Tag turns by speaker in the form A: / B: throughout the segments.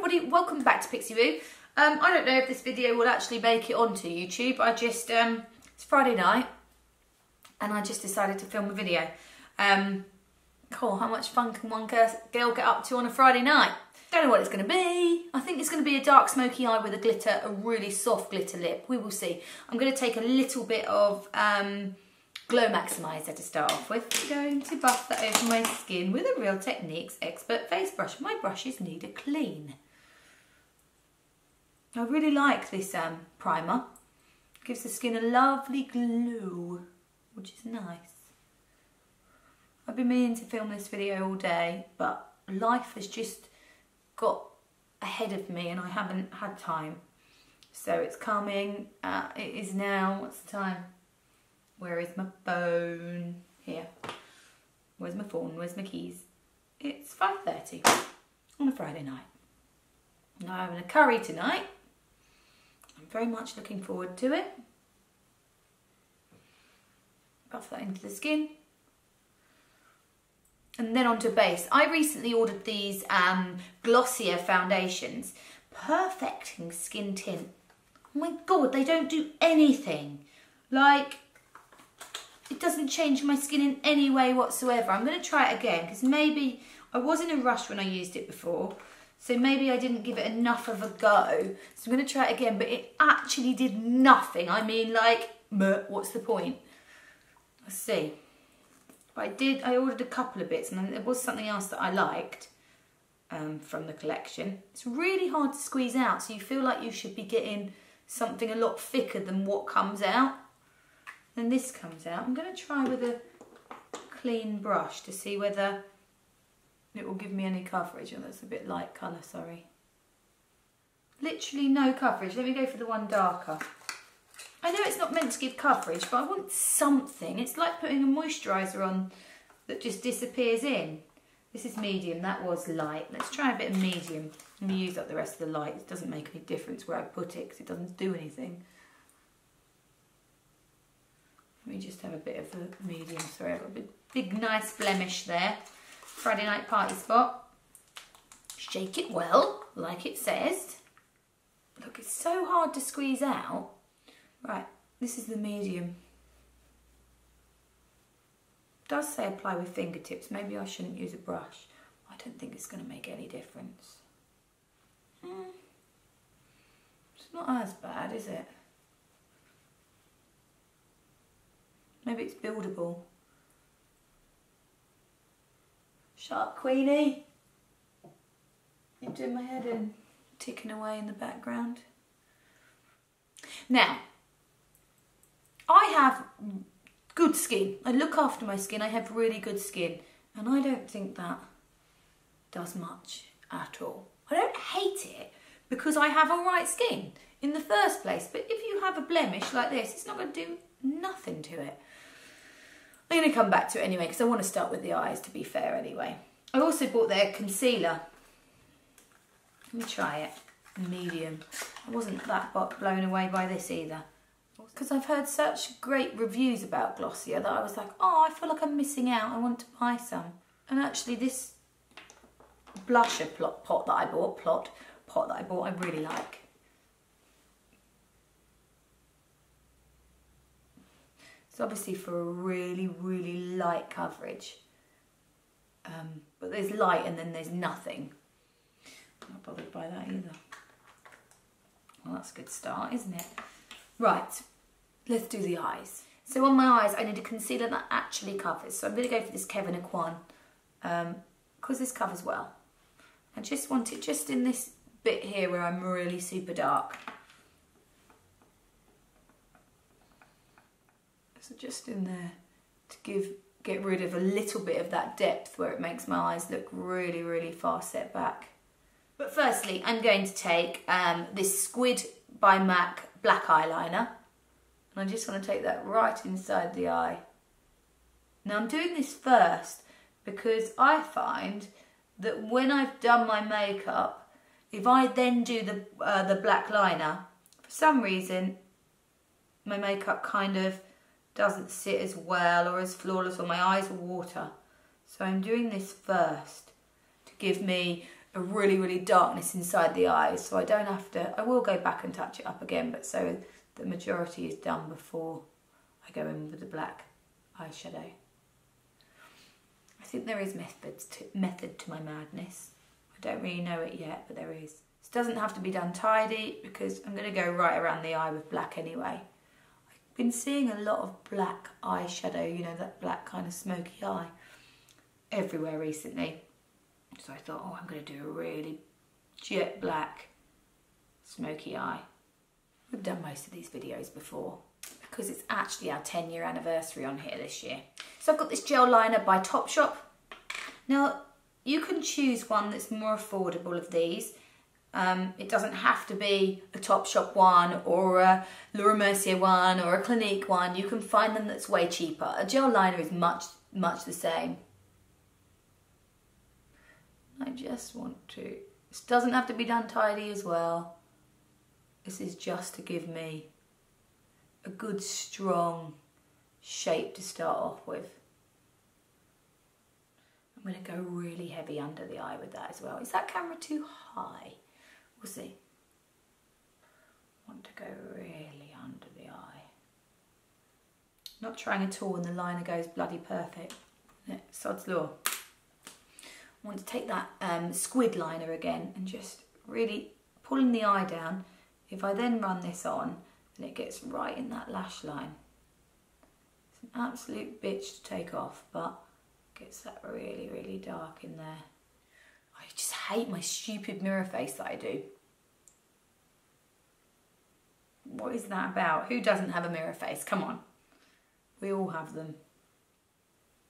A: everybody, welcome back to Pixie Woo. I don't know if this video will actually make it onto YouTube. It's Friday night and I just decided to film a video. Cool, how much fun can one girl get up to on a Friday night? Don't know what it's going to be. I think it's going to be a dark smoky eye with a glitter, a really soft glitter lip. We will see. I'm going to take a little bit of Glow Maximizer to start off with. I'm going to buff that over my skin with a Real Techniques Expert face brush. My brushes need a clean. I really like this primer. It gives the skin a lovely glow, which is nice. I've been meaning to film this video all day, but life has just got ahead of me and I haven't had time. So it's coming. It is now, what's the time? Where is my phone? Here. Where's my phone? Where's my keys? It's 5:30 on a Friday night. Now I'm having a curry tonight. I'm very much looking forward to it. Buff that into the skin. And then onto base. I recently ordered these Glossier foundations. Perfecting Skin Tint. Oh my god, they don't do anything. Like, it doesn't change my skin in any way whatsoever. I'm going to try it again because maybe I was in a rush when I used it before. So maybe I didn't give it enough of a go. So I'm going to try it again, but it actually did nothing. I mean, like, what's the point? Let's see. But I ordered a couple of bits and there was something else that I liked from the collection. It's really hard to squeeze out, so you feel like you should be getting something a lot thicker than what comes out. Then this comes out. I'm going to try with a clean brush to see whether it will give me any coverage. Oh, that's a bit light colour, sorry. Literally no coverage. Let me go for the one darker. I know it's not meant to give coverage, but I want something. It's like putting a moisturiser on that just disappears in. This is medium, that was light. Let's try a bit of medium. Let me use up the rest of the light. It doesn't make any difference where I put it because it doesn't do anything. Let me just have a bit of a medium. Sorry, I've got a big nice blemish there. Friday night party spot. Shake it well, like it says. Look, it's so hard to squeeze out. Right, this is the medium. It does say apply with fingertips. Maybe I shouldn't use a brush. I don't think it's going to make any difference. It's not as bad, is it? Maybe it's buildable. Shut up, Queenie. You're doing my head in. Ticking away in the background. Now, I have good skin. I look after my skin. I have really good skin. And I don't think that does much at all. I don't hate it because I have alright skin in the first place. But if you have a blemish like this, it's not going to do nothing to it. I'm going to come back to it anyway because I want to start with the eyes, to be fair anyway. I also bought their concealer. Let me try it. Medium. I wasn't that blown away by this either. Because I've heard such great reviews about Glossier that I was like, oh, I feel like I'm missing out. I want to buy some. And actually this blusher pot that I bought, I really like. It's obviously for a really, really light coverage. But there's light and then there's nothing. I'm not bothered by that either. Well, that's a good start, isn't it? Right, let's do the eyes. So on my eyes, I need a concealer that actually covers. So I'm going to go for this Kevyn Aucion because this covers well. I just want it just in this bit here where I'm really super dark. So just in there to get rid of a little bit of that depth where it makes my eyes look really, really far set back. But firstly, I'm going to take this Squid by MAC black eyeliner. And I just want to take that right inside the eye. Now I'm doing this first because I find that when I've done my makeup, if I then do the black liner, for some reason my makeup kind of doesn't sit as well or as flawless, or my eyes will water. So I'm doing this first to give me a really, really darkness inside the eyes, so I don't have to, I will go back and touch it up again, but so the majority is done before I go in with the black eyeshadow. I think there is method to my madness. I don't really know it yet, but there is. This doesn't have to be done tidy because I'm going to go right around the eye with black anyway. I've been seeing a lot of black eyeshadow, you know, that black kind of smoky eye everywhere recently. So I thought, oh, I'm going to do a really jet black smoky eye. We've done most of these videos before because it's actually our 10-year anniversary on here this year. So I've got this gel liner by Topshop. Now, you can choose one that's more affordable of these. It doesn't have to be a Topshop one or a Laura Mercier one or a Clinique one. You can find them that's way cheaper. A gel liner is much the same. I just want to, this doesn't have to be done tidy as well. This is just to give me a good strong shape to start off with. I'm going to go really heavy under the eye with that as well. Is that camera too high? We'll see. I want to go really under the eye. Not trying at all when the liner goes bloody perfect. Sod's law. I want to take that Squid liner again and just really pulling the eye down. If I then run this on, then it gets right in that lash line. It's an absolute bitch to take off, but gets that really, really dark in there. I just hate my stupid mirror face that I do. What is that about? Who doesn't have a mirror face? Come on. We all have them.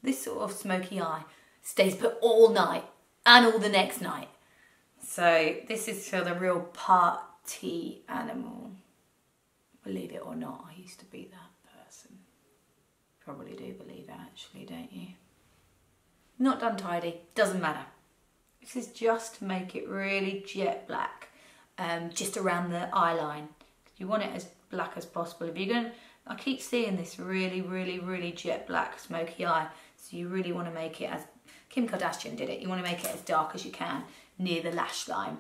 A: This sort of smoky eye stays put all night and all the next night. So this is for the real party animal. Believe it or not, I used to be that person. Probably do believe it actually, don't you? Not done tidy, doesn't matter. This is just to make it really jet black, just around the eye line. You want it as black as possible. If you're going, I keep seeing this really, really, really jet black smoky eye. So you really want to make it as, Kim Kardashian did it, you want to make it as dark as you can near the lash line.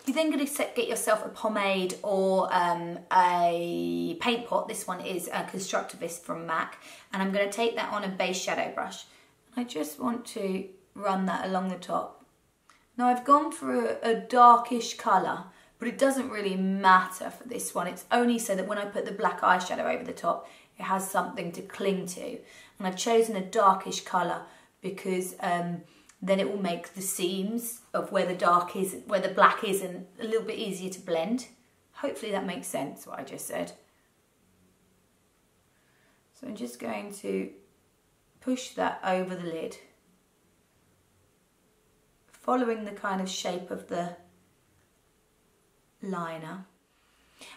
A: You're then going to get yourself a pomade or a paint pot. This one is a Constructivist from MAC. And I'm going to take that on a base shadow brush. I just want to run that along the top. Now I've gone for a darkish colour, but it doesn't really matter for this one. It's only so that when I put the black eyeshadow over the top, it has something to cling to. And I've chosen a darkish colour because then it will make the seams of where the dark is, where the black isn't, a little bit easier to blend. Hopefully that makes sense, what I just said. So I'm just going to push that over the lid, following the kind of shape of the liner.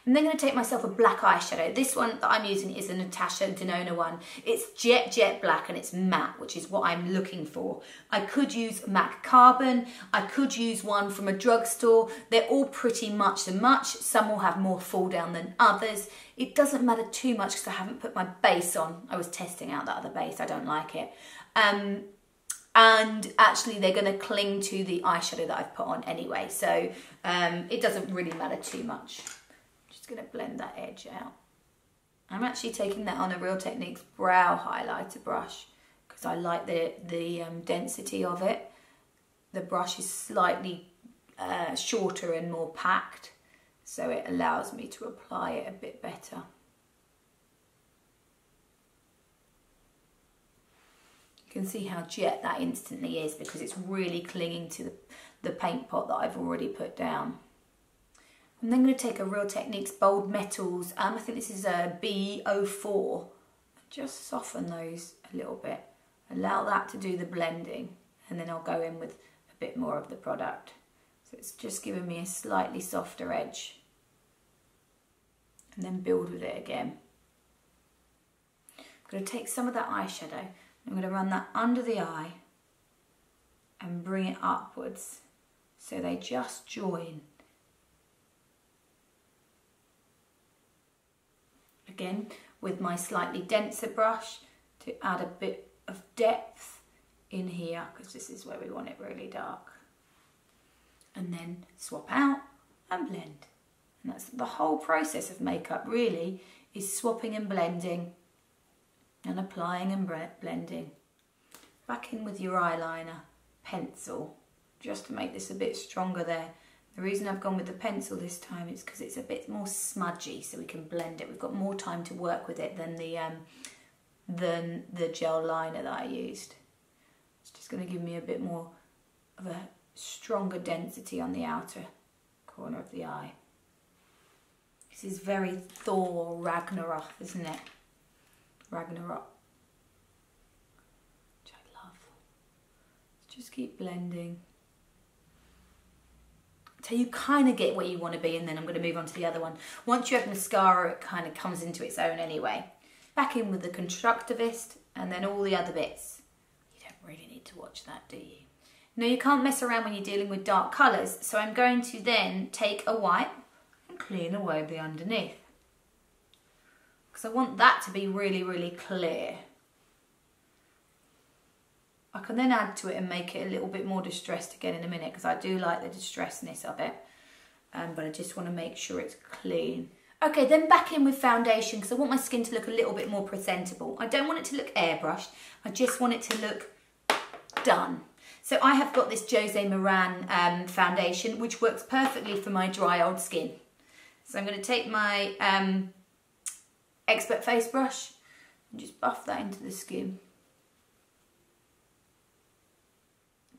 A: I'm then going to take myself a black eyeshadow. This one that I'm using is a Natasha Denona one. It's jet black and it's matte, which is what I'm looking for. I could use MAC Carbon. I could use one from a drugstore. They're all pretty much the much. Some will have more fall down than others. It doesn't matter too much because I haven't put my base on. I was testing out that other base. I don't like it. And actually they're going to cling to the eyeshadow that I've put on anyway. So it doesn't really matter too much. Going to blend that edge out. I'm actually taking that on a Real Techniques brow highlighter brush because I like the density of it. The brush is slightly shorter and more packed, so it allows me to apply it a bit better. You can see how jet that instantly is because it's really clinging to the paint pot that I've already put down. I'm then going to take a Real Techniques Bold Metals, I think this is a B04, just soften those a little bit, allow that to do the blending, and then I'll go in with a bit more of the product. So it's just giving me a slightly softer edge, and then build with it again. I'm going to take some of that eyeshadow, I'm going to run that under the eye and bring it upwards so they just join. Again, with my slightly denser brush to add a bit of depth in here because this is where we want it really dark. and then swap out and blend. And that's the whole process of makeup really, is swapping and blending and applying and blending. Back in with your eyeliner, pencil, just to make this a bit stronger there. The reason I've gone with the pencil this time is because it's a bit more smudgy, so we can blend it. We've got more time to work with it than the gel liner that I used. It's just going to give me a bit more of a stronger density on the outer corner of the eye. This is very Thor Ragnarok, isn't it? Ragnarok. Which I love. Just keep blending. So you kind of get where you want to be, and then I'm going to move on to the other one. Once you have mascara, it kind of comes into its own anyway. Back in with the Constructivist, and then all the other bits. You don't really need to watch that, do you? No, you can't mess around when you're dealing with dark colours, so I'm going to then take a wipe and clean away the underneath. Because I want that to be really, really clear. I can then add to it and make it a little bit more distressed again in a minute, because I do like the distressedness of it, but I just want to make sure it's clean. Okay, then back in with foundation, because I want my skin to look a little bit more presentable. I don't want it to look airbrushed, I just want it to look done. So I have got this Josie Moran foundation, which works perfectly for my dry old skin. So I'm going to take my Expert face brush and just buff that into the skin.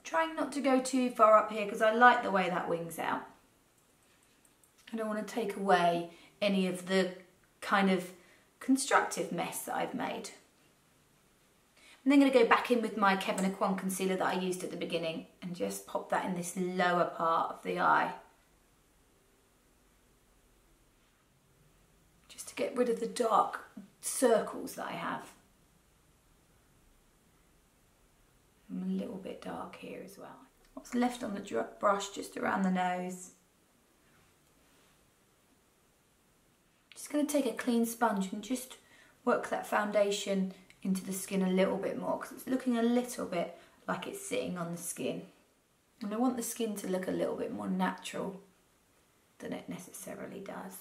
A: Trying not to go too far up here because I like the way that wings out. I don't want to take away any of the kind of constructive mess that I've made. I'm then going to go back in with my Kevyn Aucion concealer that I used at the beginning and just pop that in this lower part of the eye. Just to get rid of the dark circles that I have. I'm a little bit dark here as well. What's left on the brush just around the nose. Just going to take a clean sponge and just work that foundation into the skin a little bit more, because it's looking a little bit like it's sitting on the skin. And I want the skin to look a little bit more natural than it necessarily does.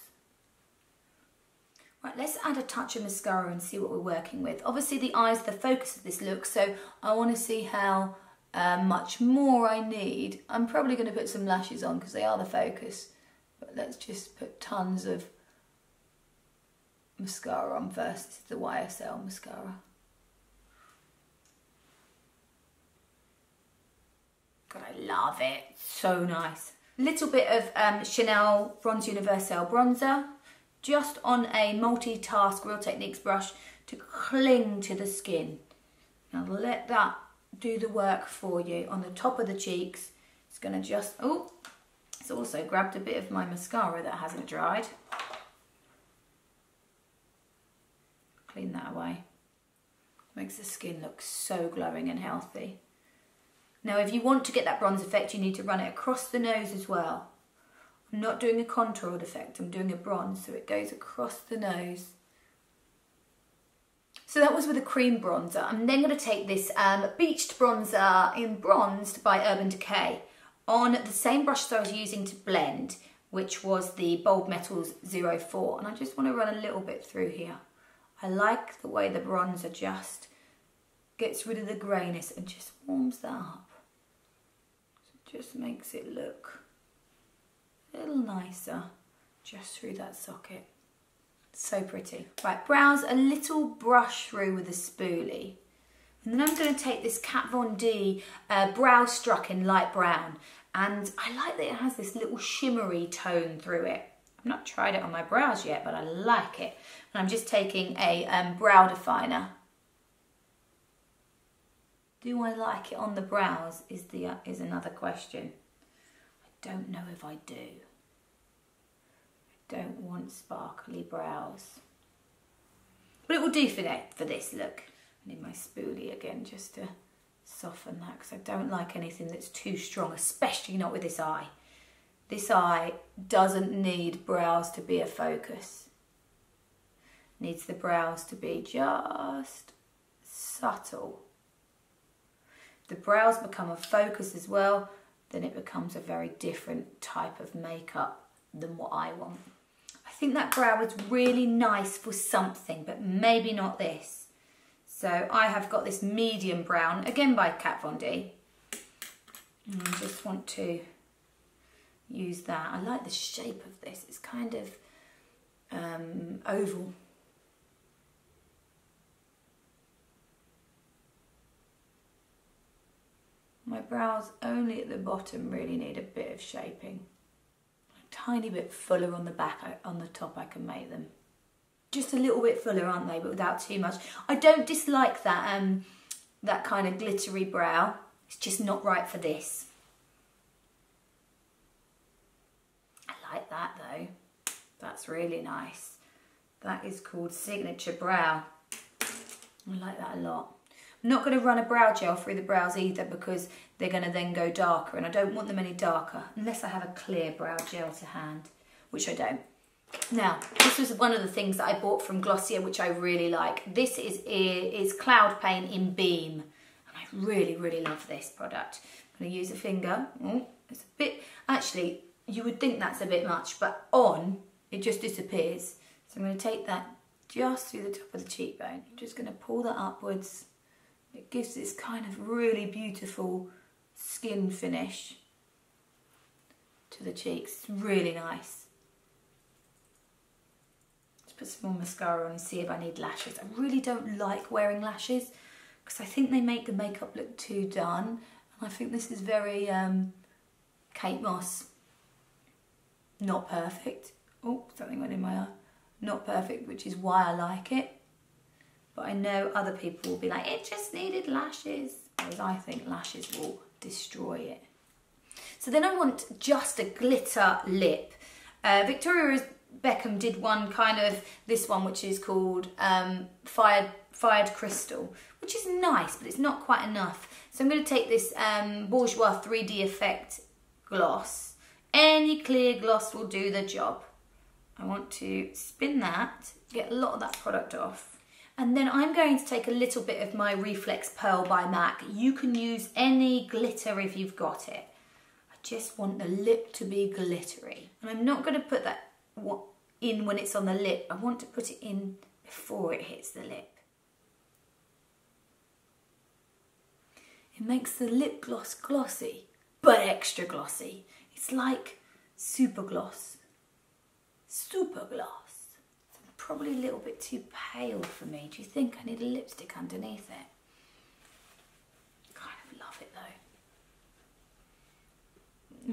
A: Right, let's add a touch of mascara and see what we're working with. Obviously the eye's the focus of this look, so I want to see how much more I need. I'm probably going to put some lashes on because they are the focus, but let's just put tons of mascara on first. This is the YSL mascara. God, I love it. So nice. Little bit of Chanel Bronze Universelle bronzer, just on a multitask Real Techniques brush to cling to the skin. Now let that do the work for you on the top of the cheeks. It's going to just, oh, it's also grabbed a bit of my mascara that hasn't dried. Clean that away. Makes the skin look so glowing and healthy. Now if you want to get that bronze effect, you need to run it across the nose as well. I'm not doing a contoured effect, I'm doing a bronze, so it goes across the nose. So that was with a cream bronzer. I'm then going to take this Beached bronzer in Bronzed by Urban Decay on the same brush that I was using to blend, which was the Bold Metals 04, and I just want to run a little bit through here. I like the way the bronzer just gets rid of the greyness and just warms that up. So it just makes it look a little nicer just through that socket. So pretty. Right, brows a little brush through with a spoolie. And then I'm going to take this Kat Von D Brow Struck in light brown. And I like that it has this little shimmery tone through it. I've not tried it on my brows yet, but I like it. And I'm just taking a brow definer. Do I like it on the brows is another question. I don't know if I do. I don't want sparkly brows. But it will do for this look. I need my spoolie again just to soften that, because I don't like anything that's too strong, especially not with this eye. This eye doesn't need brows to be a focus. It needs the brows to be just subtle. If the brows become a focus as well, then it becomes a very different type of makeup than what I want. I think that brow was really nice for something, but maybe not this. So I have got this medium brown, again by Kat Von D. And I just want to use that. I like the shape of this. It's kind of oval. My brows only at the bottom really need a bit of shaping. A tiny bit fuller on the back, on the top I can make them. Just a little bit fuller, aren't they, but without too much. I don't dislike that, that kind of glittery brow. It's just not right for this. I like that though. That's really nice. That is called Signature Brow. I like that a lot. I'm not going to run a brow gel through the brows either because they're going to then go darker and I don't want them any darker unless I have a clear brow gel to hand, which I don't. Now, this was one of the things that I bought from Glossier, which I really like. This is Cloud Paint in Beam. And I really, really love this product. I'm going to use a finger. Oh, it's a bit, actually, you would think that's a bit much, but on, it just disappears. So I'm going to take that just through the top of the cheekbone. I'm just going to pull that upwards. It gives this kind of really beautiful skin finish to the cheeks. It's really nice. Let's put some more mascara on and see if I need lashes. I really don't like wearing lashes because I think they make the makeup look too done. And I think this is very Kate Moss. Not perfect. Oh, something went in my eye. Not perfect, which is why I like it. But I know other people will be like, it just needed lashes. Whereas I think lashes will destroy it. So then I want just a glitter lip. Victoria Beckham did one kind of, this one which is called Fired Crystal, which is nice, but it's not quite enough. So I'm going to take this Bourjois 3D Effect gloss. Any clear gloss will do the job. I want to spin that, get a lot of that product off. And then I'm going to take a little bit of my Reflex Pearl by MAC. You can use any glitter if you've got it. I just want the lip to be glittery. And I'm not going to put that in when it's on the lip. I want to put it in before it hits the lip. It makes the lip gloss glossy, but extra glossy. It's like super gloss. Super gloss. Probably a little bit too pale for me. Do you think I need a lipstick underneath it? Kind of love it though.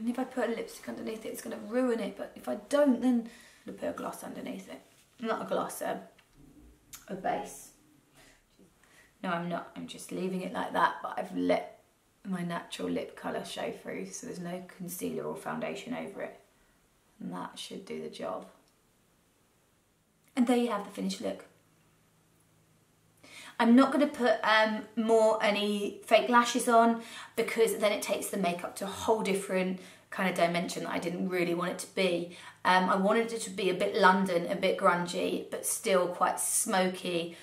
A: And if I put a lipstick underneath it, it's going to ruin it. But if I don't, then I'll put a gloss underneath it. Not a gloss, a base. No, I'm not. I'm just leaving it like that. But I've let my natural lip colour show through, so there's no concealer or foundation over it. And that should do the job. And there you have the finished look. I'm not going to put any fake lashes on because then it takes the makeup to a whole different kind of dimension that I didn't really want it to be. I wanted it to be a bit London, a bit grungy, but still quite smoky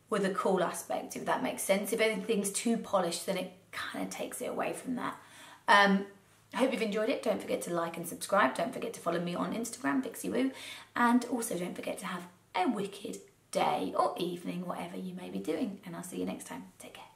A: with a cool aspect, if that makes sense. If anything's too polished, then it kind of takes it away from that. I hope you've enjoyed it. Don't forget to like and subscribe. Don't forget to follow me on Instagram, PixieWoo. And also don't forget to have a wicked day or evening, whatever you may be doing. And I'll see you next time. Take care.